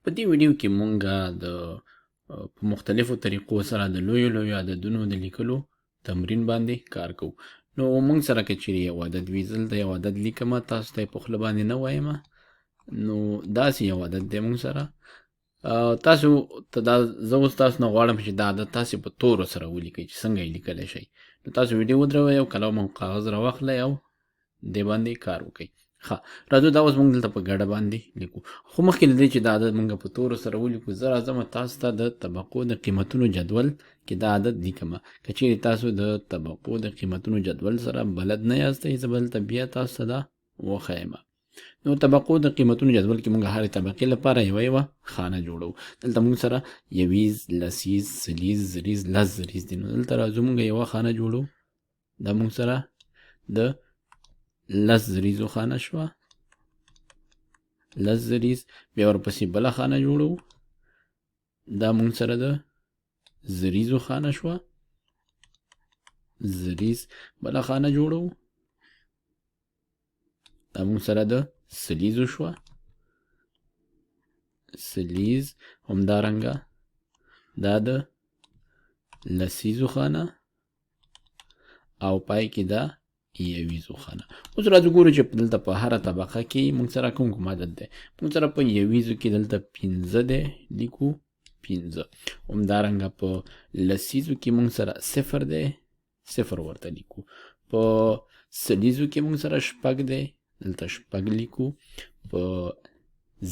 په دې ویډیو کې مونږه د په مختلفو طریقو سره د لویو عددونو د لیکلو تمرین باندې کار کوو. نو مونږ سره که چیرې یو عدد وي، زه دلته یو عدد لیکمه، تاسو ته یې په خوله باندې نه وایمه. نو داسې یو عدد دی مونږ سره. تاسو ته دا زه اوس تاسو نه غواړم چې دا عدد تاسې په تورو سره ولیکئ چې څنګه یې لیکلی شئ. نو تاسو ویډیو ودروئ او قلم او کاغذ راواخلئ او دې باندې کار وکئ. ښه، راځو دا اوس مونږ دلته په ګډه باندې لیکو. خو مخکې له دې چې دا عدد مونږ په تورو سره ولیکو، زه راځم تاسو ته د طبقو د قیمتونو جدول کې دا عدد لیکمه. که چیرې تاسو د طبقو د قیمتونو جدول سره بلد نه یاستئ، زه به دلته بیا تاسو ته دا وښیمه. نو طبقو د قیمتونو جدول کې مونږ هرې طبقې لپاره یوه خانه جوړو. دلته مونږ سره یویز، لسیز، سلیز، زریز، لس زریز دي. نو دلته راځو مونږ یوه خانه جوړو. دا مونږ سره د لس زریزو خانه شوه، لس زریز. بیا ورپسې بله خانه جوړو. دا مونږ سره د زریزو خانه شوه، زریز. بله خانه جوړو. دا مونږ سره د سلیزو شوه، سلیز. همدارنګه دا د لسیزو خانه او پای کې دا یویزو خانه. اوس راځو ګورو چې دلته په هره طبقه کې مونږ سره کوم عدد دی. مونږ سره په یویزو کې دلته 15 دی، لیکو 15. همدارنګه په لسیزو کې مونږ سره 0 دی، 0 ورته لیکو. په سلیزو کې مونږ سره 6 دی، دلته 6 لیکو. په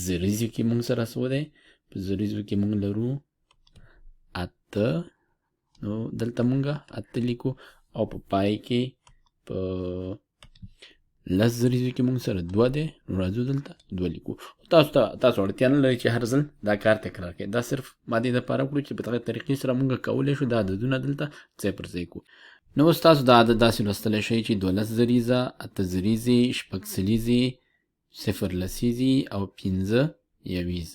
زریزو کې مونږ سره څو دی؟ په زریزو کې مونږ لرو 8. نو دلته مونږ 8 لیکو. او په پای کې په لس زریزو کې مونږ سره 2 دی. نو راځو دلته 2 لیکو. تاسو اړتیا نه لري چې هر ځل دا کار تکرار کړئ. دا صرف مادې دپاره کړو چې په دغه طریقې سره مونږ کولی شو دا عددونه دلته ځای پر ځای کړو. نو اوس تاسو دا عدد داسې لوستلی شئ چې 12 زریزه، 8 زریزې، 6 سلیزې، 0 لسیزې او 15 یویز.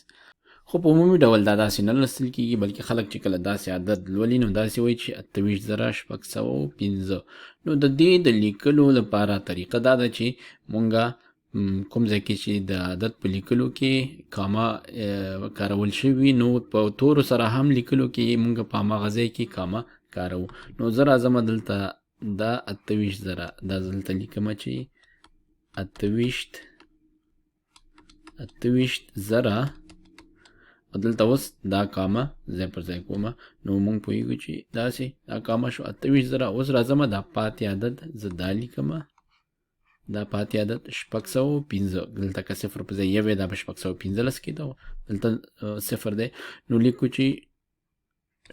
خو په عمومي ډول دا داسې نه لوستل کېږي، بلکې خلک چې کله داسې عدد لولي نو داسې وایي چې 28,615. نو د دې د لیکلو لپاره طریقه دا ده چې مونږه کوم ځای کې چې د عدد په لیکلو کې کاما کارول شوي، نو په تورو سره هم لیکلو کې مونږ په هماغه ځای کې کاما کارو. نو زه راځم دلته دا 28,000 دا دلته لیکمه چې 28,000 او دلته اوس دا کامه ځای پر ځای کومه. نو مونږ پوهېږو چې داسې دا کامه شو 28,000. اوس راځم دا پاتې عدد زه دا لیکمه، دا پاتې عدد 615. دلته که 0 په ځای یو دا په 615 کېده، دلته 0 دی. نو لیکو چې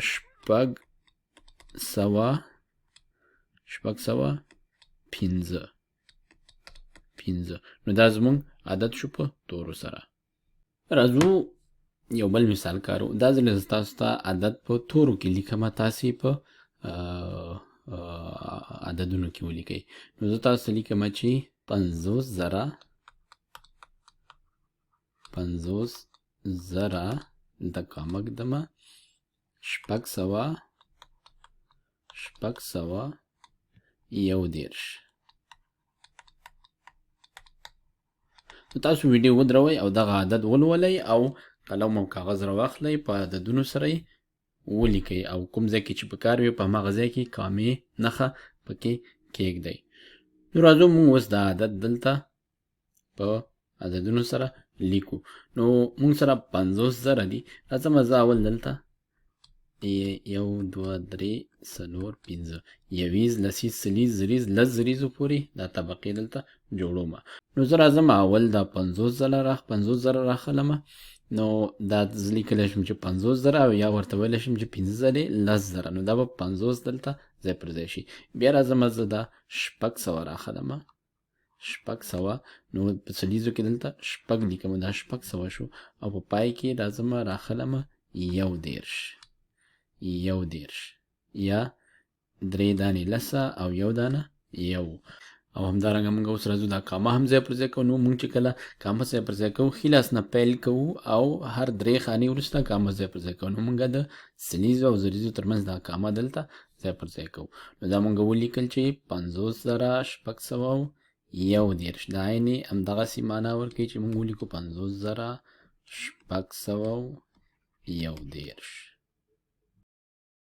615. نو دا زمونږ عدد شو په تورو سره. راځو یو بل مثال کارو. دا ځل زه تاسو ته عدد په تورو کې لیکمه، تاسې په عددونو کې ولیکئ. نو زه تاسو ته لیکمه چې 50,000 دلته کامه ږدمه، 600,000 نو تاسو ویډیو ودروئ او دغه عدد ولولئ او قلم او کاغذ راواخلئ، په عددونو سره یې ولیکئ او کوم ځای کې چې په کار وي په هماغه ځای کې کامې نښه پکې کېږدئ. نو راځو مونږ اوس دا عدد دلته په عددونو سره لیکو. نو مونږ سره 50,000 دي. راځم زه اول دلته 1 2 3 4 5 یویز، لسیز، سلیز، زریز، لس زریزو پورې دا طبقې دلته جوړومه. نو زه راځم اول دا 50,000 راخلمه. نو دا زه لیکلی شم چې 50,000 او یا ورته ویلی شم چې 5 ځلې 10,000. نو دا به 50 دلته ځای پر ځای شي. بیا راځم زه دا 600 راخلمه، 600. نو په سلیزو کې دلته 6 لیکمه، دا 600 شو. او په پای کې راځم راخلمه 1 یا 3 دانې لسه او 1 دانه 1. او همدارنګه مونږ اوس راځو دا کامه هم ځای پر ځای کوو. نو مونږ چې کله کامه ځای پر ځای کوو ښي لاس نه پیل کوو او هر 3 خانې وروسته کامه ځای پر ځای کوو. نو مونږ د سلیزو او زریزو ترمنځ دا کامه دلته ځای پر ځای کوو. نو دا مونږ ولیکل چې 50,601. دا عینې همدغسې معنا ورکوي چې مونږ ولیکو 50,601. شپږ سوه او یو دېرش.